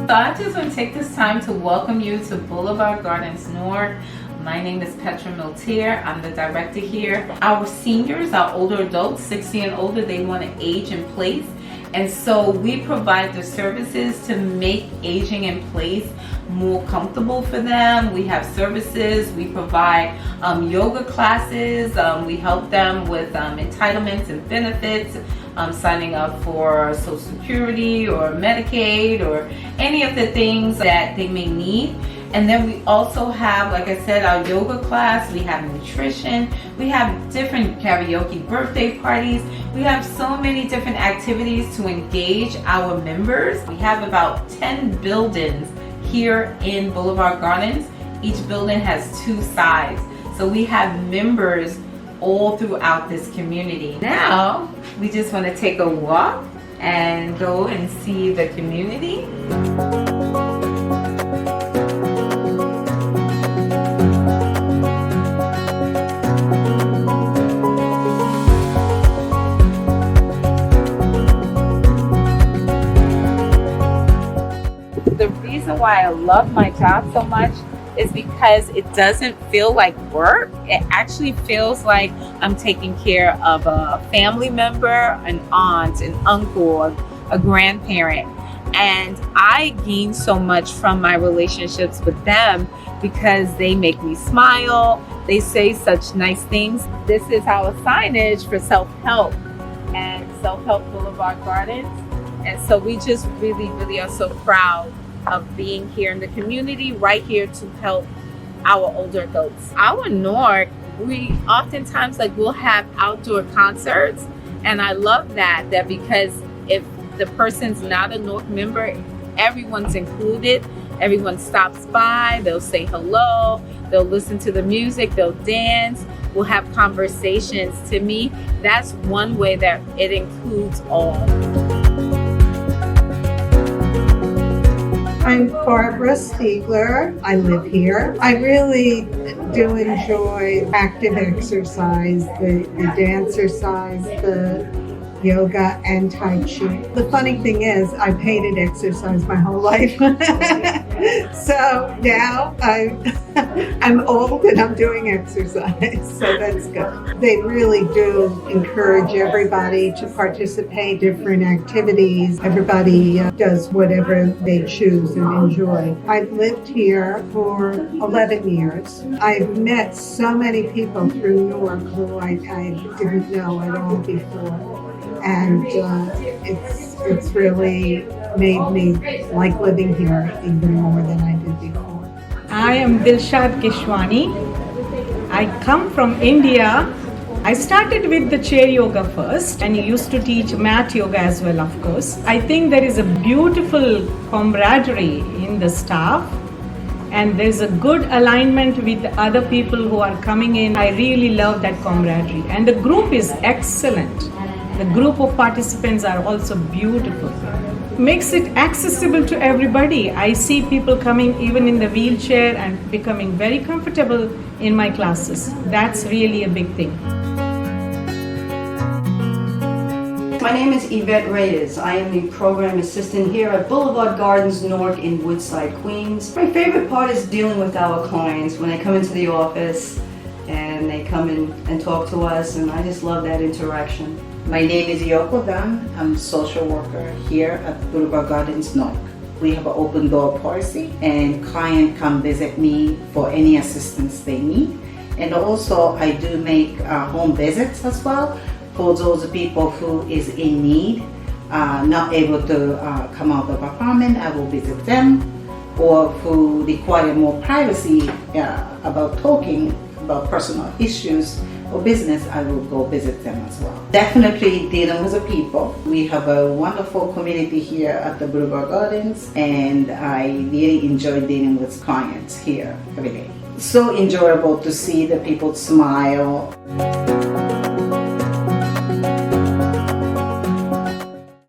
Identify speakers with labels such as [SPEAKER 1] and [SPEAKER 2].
[SPEAKER 1] So I just want to take this time to welcome you to Boulevard Gardens NORC. My name is Petra Miltier. I'm the director here. Our seniors, our older adults, 60 and older, they want to age in place. And so we provide the services to make aging in place more comfortable for them. We have services, we provide yoga classes, we help them with entitlements and benefits, signing up for Social Security or Medicaid or any of the things that they may need. And then we also have, like I said, our yoga class, we have nutrition, we have different karaoke birthday parties, we have so many different activities to engage our members. We have about 10 buildings here in Boulevard Gardens. Each building has 2 sides. So we have members all throughout this community. Now, we just want to take a walk and go and see the community. The reason why I love my job so much is because it doesn't feel like work. It actually feels like I'm taking care of a family member, an aunt, an uncle, a grandparent. And I gain so much from my relationships with them because they make me smile. They say such nice things. This is our signage for Self-Help and Selfhelp Boulevard Gardens. And so we just really are so proud of being here in the community, right here to help our older adults. Our NORC, we oftentimes we'll have outdoor concerts, and I love that because if the person's not a NORC member, everyone's included. Everyone stops by, they'll say hello, they'll listen to the music, they'll dance, we'll have conversations. To me, that's one way that it includes all.
[SPEAKER 2] I'm Barbara Stiegler. I live here. I really do enjoy active exercise, the dance exercise, the yoga and Tai Chi. The funny thing is, I've hated exercise my whole life. So now I'm old and I'm doing exercise, so that's good. They really do encourage everybody to participate in different activities. Everybody does whatever they choose and enjoy. I've lived here for 11 years. I've met so many people through NORC who I didn't know at all before. And it's really made me like living here even more than I did before.
[SPEAKER 3] I am Dilshad Keshwani. I come from India. I started with the chair yoga first and used to teach mat yoga as well, of course. I think there is a beautiful camaraderie in the staff and there's a good alignment with the other people who are coming in. I really love that camaraderie and the group is excellent. The group of participants are also beautiful. Makes it accessible to everybody. I see people coming even in the wheelchair and becoming very comfortable in my classes. That's really a big thing.
[SPEAKER 4] My name is Yvette Reyes. I am the program assistant here at Boulevard Gardens NORC in Woodside, Queens. My favorite part is dealing with our clients when they come into the office and they come in and talk to us, and I just love that interaction.
[SPEAKER 5] My name is Yoko Dan. I'm a social worker here at Boulevard Gardens NORC. We have an open door policy and clients come visit me for any assistance they need. And also I do make home visits as well for those people who is in need, not able to come out of apartment. I will visit them, or who require more privacy about talking about personal issues or business, I will go visit them as well. Definitely dealing with the people. We have a wonderful community here at the Boulevard Gardens, and I really enjoy dealing with clients here every day. So enjoyable to see the people smile.